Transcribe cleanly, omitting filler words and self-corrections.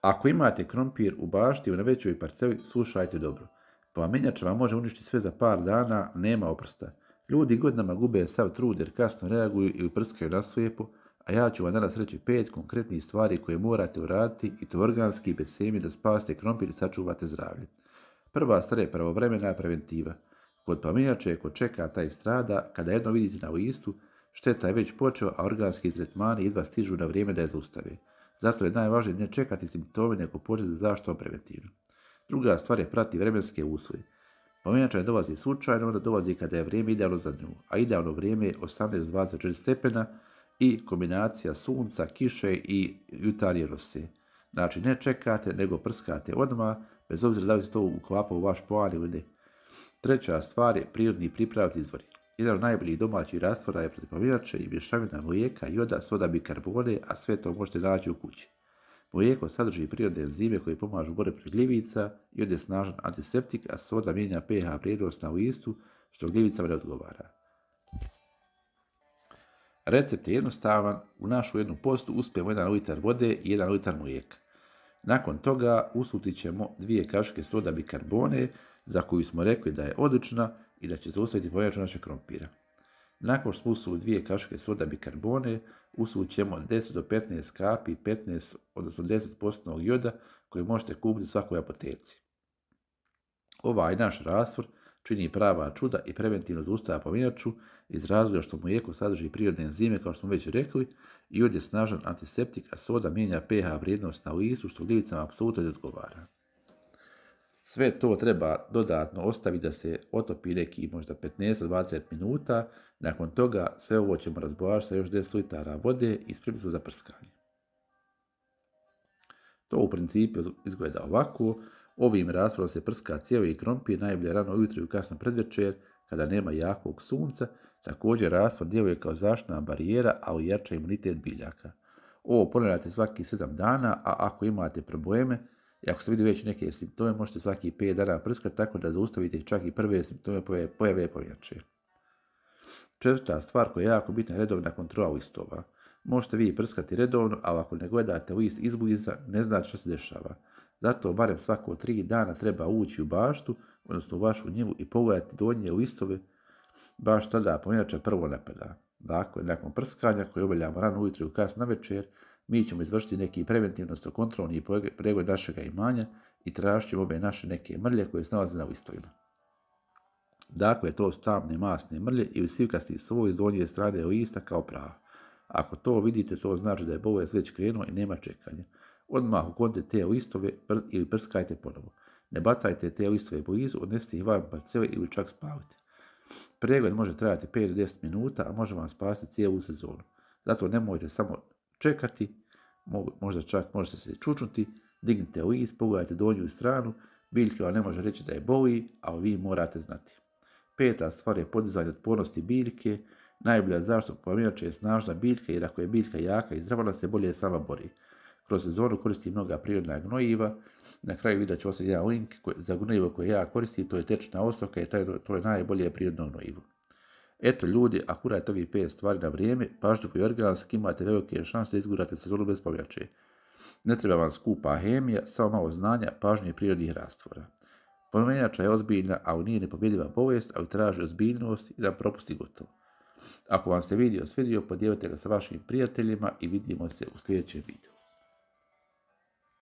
Ako imate krompir u bašti na većoj parceli, slušajte dobro. Plamenjača vam može uništiti sve za par dana, nema oprosta. Ljudi godinama gube sav trud jer kasno reaguju ili prskaju na slijepo, a ja ću vam danas reći 5 konkretnih stvari koje morate uraditi i to organski i bez hemije da spasite krompir i sačuvate zdravlje. Prva stvar je pravovremena preventiva. Kod plamenjače ko čeka taj strada, kada jedno vidite na listu, šteta je već počela, a organski tretmani jedva stižu na vrijeme da je zaustave. Zato je najvažnije ne čekati simptome nego početi za zaštitom preventivno. Druga stvar je prati vremenske uslovi. Plamenjača ne dolazi slučajno, onda dolazi kada je vrijeme idealno za nju, a idealno vrijeme je 18-24 stepena i kombinacija sunca, kiše i jutarnje rose. Znači ne čekate, nego prskate odmah, bez obzira da li se to uklapa u vaš plan ili ne. Treća stvar je prirodni pripravci izvori. Jedan od najboljih domaćih rastvora je protiv plamenjače i mješavina mlijeka, joda, soda, bikarbone, a sve to možete naći u kući. Mlijeko sadrži prirodne enzime koji pomažu u borbi protiv gljivica, jod je snažan antiseptik, a soda mijenja pH vrijednost na listu, što gljivicama ne odgovara. Recept je jednostavan, u našu jednu postu uspijemo 1 litar vode i 1 litar mlijeka. Nakon toga usutit ćemo 2 kašike soda bikarbone, za koju smo rekli da je odlična i da će zaustaviti plamenjaču našeg krompira. Nakon što smo usuli 2 kašike soda bikarbone, usulit ćemo 10 do 15 kapi, 15 odnosno 10% joda koji možete kupiti u svakoj apoteci. Ovaj naš rastvor čini prava čuda i preventivno zaustavlja plamenjaču iz razloga što mlijeko sadrži prirodne enzime kao što smo već rekli, i jod je snažan antiseptik, a soda mijenja pH vrijednost na listu što gljivicama apsolutno ne odgovara. Sve to treba dodatno ostaviti da se otopi neki možda 15-20 minuta, nakon toga sve ovo ćemo razblažiti sa još 10 litara vode i spremiti smo za prskanje. To u principu izgleda ovako. Ovim rastvorom se prska cijeli krompir, najbolje rano ujutro i kasno predvečer kada nema jakog sunca. Također rastvor djeluje kao zaštitna barijera, a ojača imunitet biljaka. Ovo ponavljate svaki 7 dana, a ako imate probleme i ako ste vidjeli već neke simptome, možete svaki 5 dana prskati tako da zaustavite čak i prve simptome pojave plamenjače. Četvrta stvar koja je jako bitna je redovna kontrola listova. Možete vi prskati redovno, ali ako ne gledate list izbliza, ne znate što se dešava. Zato barem svako 3 dana treba ući u baštu, odnosno u vašu njivu i pogledati donje listove, baš tada plamenjača prvo napada. Dakle, nakon prskanja koje obavljamo rano ujutro i kasno navečer, mi ćemo izvršiti neki preventivno kontrolni pregled našega imanja i tražit ćemo ove naše neke mrlje koje se nalaze na listovima. Dakle, to su tamne masne mrlje ili sivkasti sloj iz donje strane lista kao prava. Ako to vidite, to znači da je bolest već krenuo i nema čekanja. Odmah uklonite te listove ili prskajte ponovo. Ne bacajte te listove blizu, odnesite ih van parcele ili čak spalite. Pregled može trajati 5 do 10 minuta, a može vam spasiti cijelu sezonu. Zato nemojte samo čekati, možda čak možete se čučnuti, dignite list, pogledajte donju stranu, biljka vam ne može reći da je boli, ali vi morate znati. Peta stvar je podizanje otpornosti biljke. Najbolja zaštita plamenjače je snažna biljka, jer ako je biljka jaka i zdrava, ona se bolje sama bori. Kroz sezonu koristim mnoga prirodna gnojiva. Na kraju videa ću ostaviti jedan link za gnojivo koje ja koristim, to je tečna osovka i to je najbolje prirodno gnojivo. Eto ljudi, ako uradite ovih 5 stvari na vrijeme, pažljivo i organski, imate velike šanse da izgurate sezonu bez plamenjače. Ne treba vam skupa hemija, samo malo znanja, pažnje i prirodnih rastvora. Plamenjača je ozbiljna, ali nije nepobjediva bolest, ali traži ozbiljnost i da propusti gotovo. Ako vam se video svidio, podijelite ga sa vašim prijateljima i vidimo se u sljedećem videu.